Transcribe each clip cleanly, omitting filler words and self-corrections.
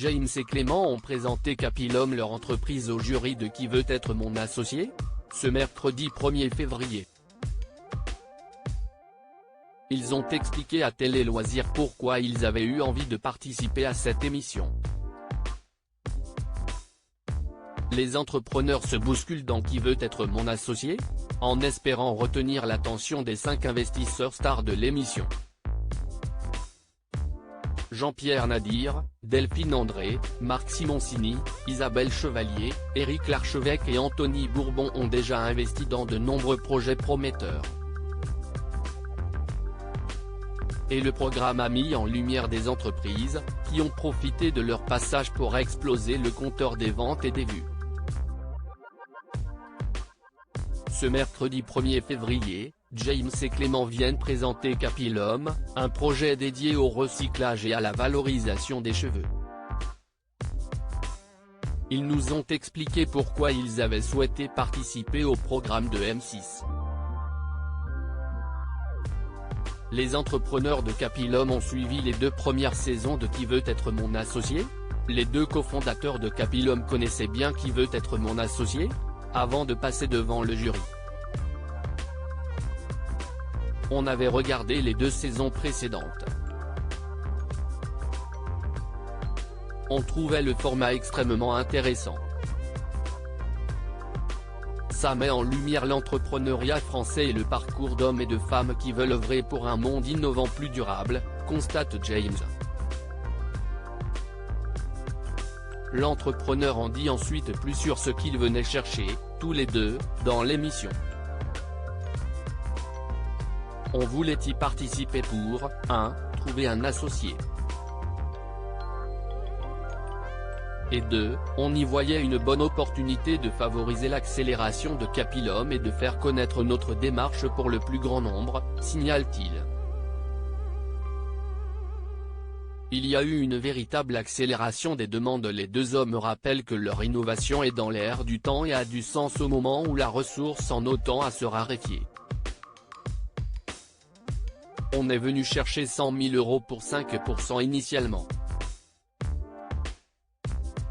James et Clément ont présenté Capilum, leur entreprise, au jury de Qui veut être mon associé ? Ce mercredi 1er février. Ils ont expliqué à Télé Loisirs pourquoi ils avaient eu envie de participer à cette émission. Les entrepreneurs se bousculent dans Qui veut être mon associé ? En espérant retenir l'attention des 5 investisseurs stars de l'émission. Jean-Pierre Nadir, Delphine André, Marc Simoncini, Isabelle Chevalier, Éric Larchevêque et Anthony Bourbon ont déjà investi dans de nombreux projets prometteurs. Et le programme a mis en lumière des entreprises, qui ont profité de leur passage pour exploser le compteur des ventes et des vues. Ce mercredi 1er février, James et Clément viennent présenter Capilum, un projet dédié au recyclage et à la valorisation des cheveux. Ils nous ont expliqué pourquoi ils avaient souhaité participer au programme de M6. Les entrepreneurs de Capilum ont suivi les 2 premières saisons de Qui veut être mon associé ? Les 2 cofondateurs de Capilum connaissaient bien Qui veut être mon associé ? Avant de passer devant le jury. On avait regardé les 2 saisons précédentes. On trouvait le format extrêmement intéressant. Ça met en lumière l'entrepreneuriat français et le parcours d'hommes et de femmes qui veulent œuvrer pour un monde innovant plus durable, constate James. L'entrepreneur en dit ensuite plus sur ce qu'ils venaient chercher, tous les 2, dans l'émission. On voulait y participer pour, 1, trouver un associé. Et 2, on y voyait une bonne opportunité de favoriser l'accélération de Capilum et de faire connaître notre démarche pour le plus grand nombre, signale-t-il. Il y a eu une véritable accélération des demandes. Les 2 hommes rappellent que leur innovation est dans l'air du temps et a du sens au moment où la ressource en eau tend à se raréfier. On est venu chercher 100 000 € pour 5% initialement.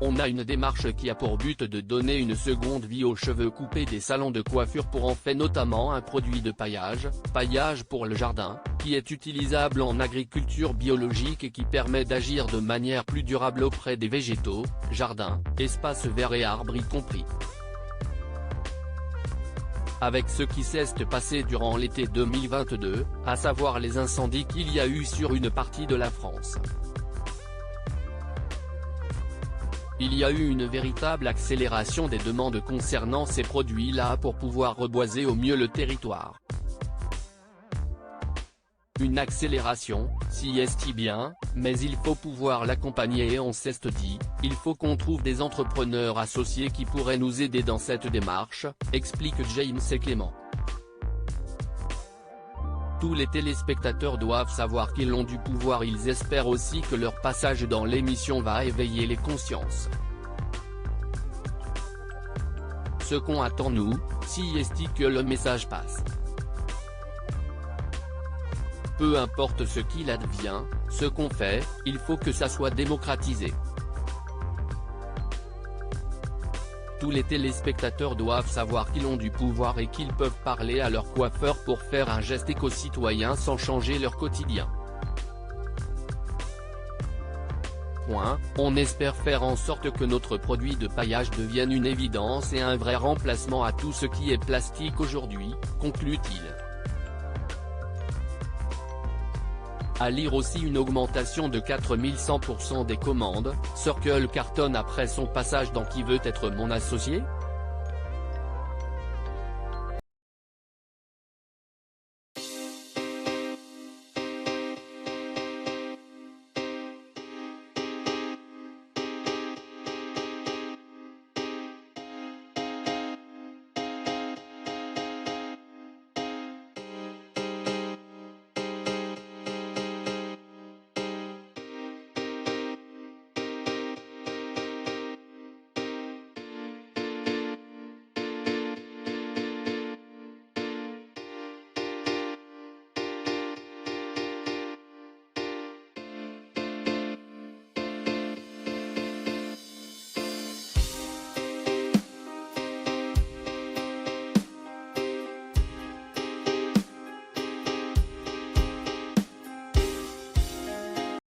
On a une démarche qui a pour but de donner une seconde vie aux cheveux coupés des salons de coiffure pour en faire notamment un produit de paillage pour le jardin, qui est utilisable en agriculture biologique et qui permet d'agir de manière plus durable auprès des végétaux, jardins, espaces verts et arbres y compris. Avec ce qui s'est passé durant l'été 2022, à savoir les incendies qu'il y a eu sur une partie de la France. Il y a eu une véritable accélération des demandes concernant ces produits-là pour pouvoir reboiser au mieux le territoire. Une accélération, si est bien, mais il faut pouvoir l'accompagner et on s'est dit, il faut qu'on trouve des entrepreneurs associés qui pourraient nous aider dans cette démarche, expliquent James et Clément. Tous les téléspectateurs doivent savoir qu'ils ont du pouvoir. Ils espèrent aussi que leur passage dans l'émission va éveiller les consciences. Ce qu'on attend nous, si est que le message passe. Peu importe ce qu'il advient, ce qu'on fait, il faut que ça soit démocratisé. Tous les téléspectateurs doivent savoir qu'ils ont du pouvoir et qu'ils peuvent parler à leur coiffeur pour faire un geste éco-citoyen sans changer leur quotidien. On espère faire en sorte que notre produit de paillage devienne une évidence et un vrai remplacement à tout ce qui est plastique aujourd'hui, conclut-il. À lire aussi une augmentation de 4100% des commandes. Circle cartonne après son passage dans Qui veut être mon associé ?